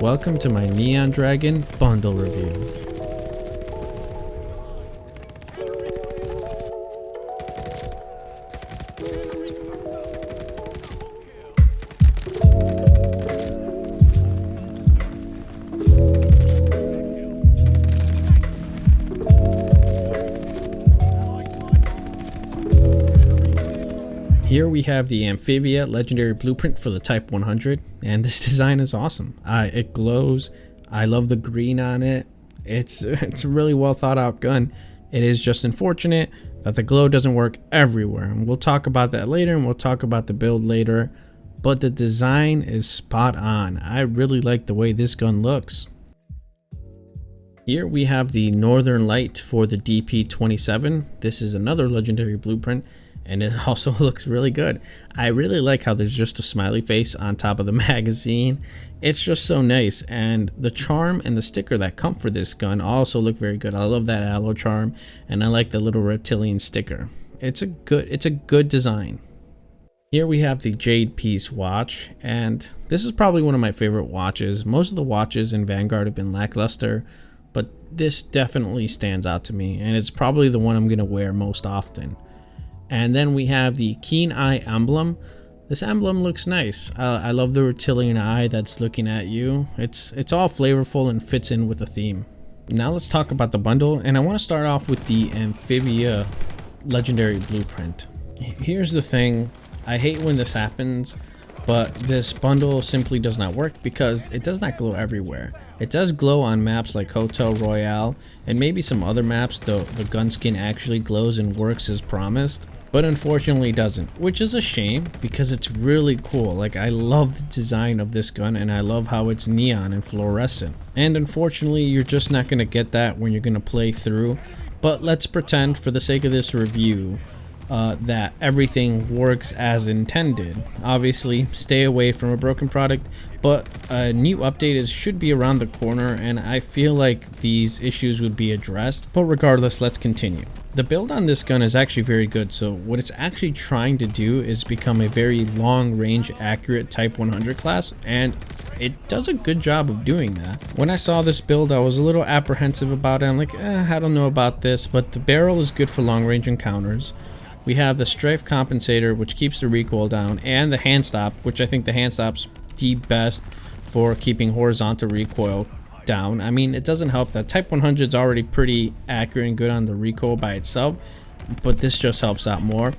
Welcome to my Neon Dragon bundle review. Here we have the Amphibia legendary blueprint for the Type 100, and this design is awesome. It glows. I love the green on it. It's a really well thought out gun. It is just unfortunate that the glow doesn't work everywhere, and we'll talk about that later, and we'll talk about the build later. But the design is spot on. I really like the way this gun looks. Here we have the Northern Light for the DP27. This is another legendary blueprint, and it also looks really good. I really like how there's just a smiley face on top of the magazine. It's just so nice, and the charm and the sticker that come for this gun also look very good. I love that aloe charm, and I like the little reptilian sticker. It's a good design. Here we have the Jade Piece watch, and this is probably one of my favorite watches. Most of the watches in Vanguard have been lackluster, but this definitely stands out to me, and it's probably the one I'm going to wear most often. And then we have the Keen Eye emblem. This emblem looks nice. I love the reptilian eye that's looking at you. It's all flavorful and fits in with the theme. Now let's talk about the bundle, and I want to start off with the Amphibia legendary blueprint. Here's the thing, I hate when this happens, but this bundle simply does not work because it does not glow everywhere. It does glow on maps like Hotel Royale, and maybe some other maps the gun skin actually glows and works as promised, but unfortunately doesn't, which is a shame because it's really cool. Like, I love the design of this gun, and I love how it's neon and fluorescent, and unfortunately you're just not going to get that when you're going to play through. But let's pretend, for the sake of this review, that everything works as intended. Obviously, stay away from a broken product, but a new update should be around the corner, and I feel like these issues would be addressed. But regardless, let's continue. The build on this gun is actually very good. So what it's actually trying to do is become a very long range accurate Type 100 class, and it does a good job of doing that. When I saw this build, I was a little apprehensive about it. I'm like, I don't know about this, but the barrel is good for long range encounters. We have the strafe compensator, which keeps the recoil down, and the hand stop, which I think the hand stop's the best for keeping horizontal recoil down. I mean, it doesn't help that Type 100 is already pretty accurate and good on the recoil by itself, but this just helps out more.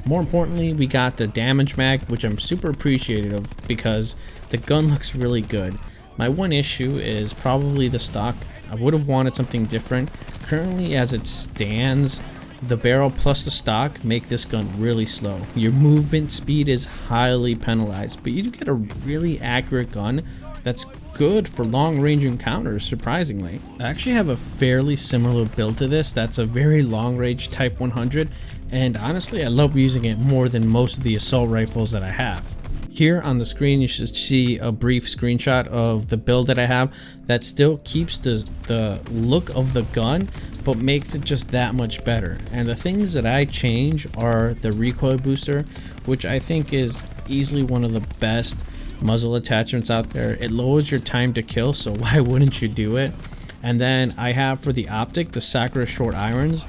More importantly, we got the damage mag, which I'm super appreciative of because the gun looks really good. My one issue is probably the stock. I would have wanted something different. Currently, as it stands, the barrel plus the stock make this gun really slow. Your movement speed is highly penalized, but you do get a really accurate gun that's good for long range encounters, surprisingly. I actually have a fairly similar build to this that's a very long range Type 100, and honestly I love using it more than most of the assault rifles that I have. Here on the screen you should see a brief screenshot of the build that I have that still keeps the look of the gun but makes it just that much better. And the things that I change are the recoil booster, which I think is easily one of the best muzzle attachments out there. It lowers your time to kill, so why wouldn't you do it? And then I have for the optic the Sakura short irons.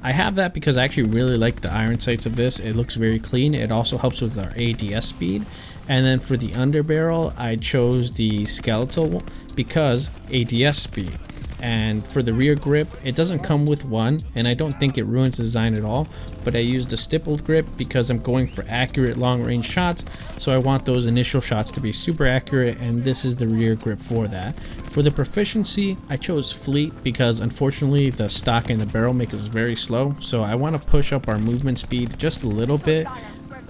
I have that because I actually really like the iron sights of this. It looks very clean. It also helps with our ADS speed. And then for the underbarrel, I chose the skeletal because ADS speed. And for the rear grip, it doesn't come with one, and I don't think it ruins the design at all, but I used a stippled grip because I'm going for accurate long range shots, so I want those initial shots to be super accurate, and this is the rear grip for that. For the proficiency, I chose fleet because unfortunately the stock and the barrel make us very slow, so I want to push up our movement speed just a little bit.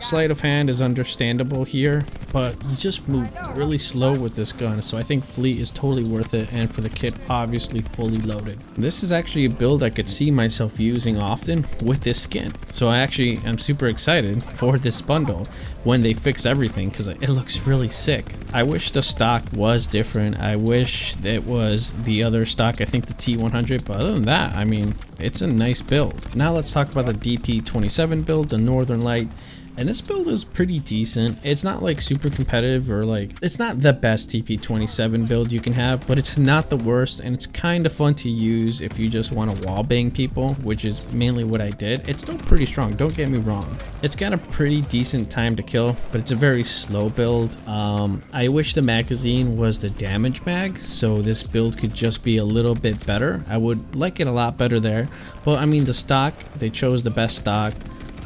Sleight of hand is understandable here, but you just move really slow with this gun, so I think fleet is totally worth it, and for the kit, obviously fully loaded. This is actually a build I could see myself using often with this skin, so I actually am super excited for this bundle when they fix everything because it looks really sick. I wish the stock was different. I wish it was the other stock, I think the T100, but other than that, I mean, it's a nice build. Now let's talk about the DP27 build, the Northern Light. And this build is pretty decent. It's not like super competitive or like, it's not the best TP27 build you can have, but it's not the worst, and it's kind of fun to use if you just want to wall bang people, which is mainly what I did. It's still pretty strong, don't get me wrong. It's got a pretty decent time to kill, but it's a very slow build. I wish the magazine was the damage mag, so this build could just be a little bit better. I would like it a lot better there, but I mean, the stock, they chose the best stock.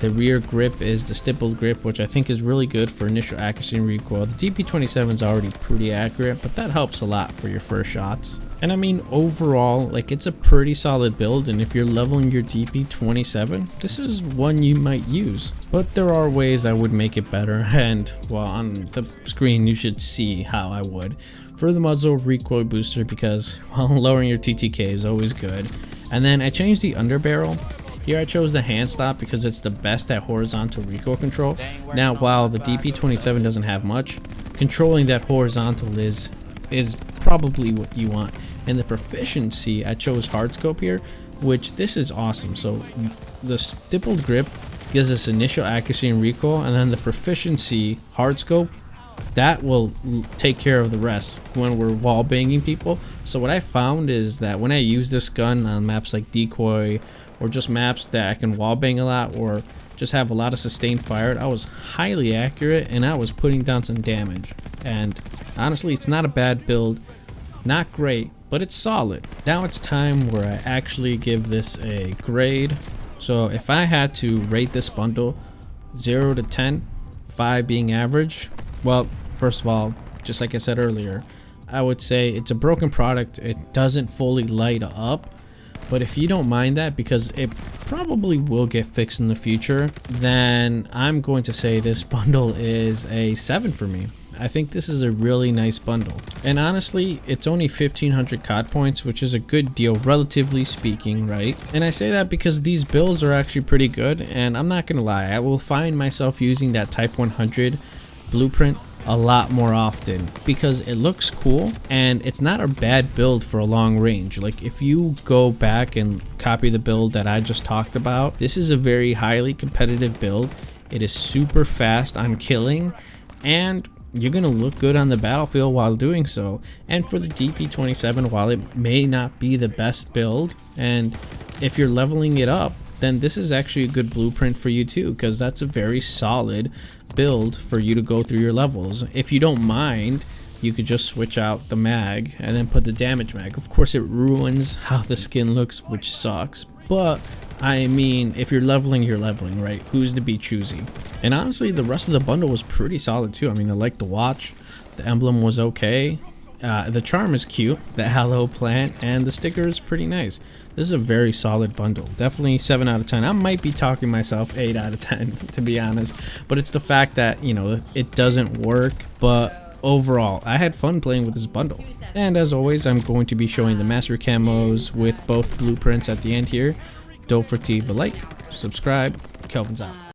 The rear grip is the stippled grip, which I think is really good for initial accuracy and recoil. The DP27 is already pretty accurate, but that helps a lot for your first shots. And I mean, overall, like, it's a pretty solid build, and if you're leveling your DP27, this is one you might use. But there are ways I would make it better, and well, on the screen you should see how I would. For the muzzle, recoil booster, because, well, lowering your TTK is always good. And then I changed the underbarrel. Here I chose the hand stop because it's the best at horizontal recoil control. Now, while the DP27 doesn't have much, controlling that horizontal is probably what you want. And the proficiency, I chose hard scope here, which this is awesome. So the stippled grip gives us initial accuracy and recoil, and then the proficiency hard scope, that will take care of the rest when we're wall banging people. So what I found is that when I use this gun on maps like Decoy, or just maps that I can wall bang a lot, or just have a lot of sustained fire, I was highly accurate and I was putting down some damage. And honestly, it's not a bad build, not great, but it's solid. Now it's time where I actually give this a grade. So if I had to rate this bundle 0 to 10, 5 being average, well, first of all, just like I said earlier, I would say it's a broken product. It doesn't fully light up. But if you don't mind that, because it probably will get fixed in the future, then I'm going to say this bundle is a 7 for me. I think this is a really nice bundle. And honestly, it's only 1500 COD points, which is a good deal, relatively speaking, right? And I say that because these builds are actually pretty good, and I'm not gonna lie, I will find myself using that Type 100 blueprint a lot more often because it looks cool and it's not a bad build for a long range. Like, if you go back and copy the build that I just talked about, this is a very highly competitive build. It is super fast on killing, and you're gonna look good on the battlefield while doing so. And for the DP27, while it may not be the best build, and if you're leveling it up, then this is actually a good blueprint for you too, because that's a very solid build for you to go through your levels. If you don't mind, you could just switch out the mag and then put the damage mag. Of course, it ruins how the skin looks, which sucks, but I mean, if you're leveling, you're leveling, right? Who's to be choosy? And honestly, the rest of the bundle was pretty solid too. I mean, I like the watch, the emblem was okay, the charm is cute, the hello plant, and the sticker is pretty nice. This is a very solid bundle. Definitely 7 out of 10. I might be talking myself 8 out of 10, to be honest. But it's the fact that, you know, it doesn't work. But overall, I had fun playing with this bundle. And as always, I'm going to be showing the master camos with both blueprints at the end here. Don't forget to leave a like, subscribe. Kelvin's out.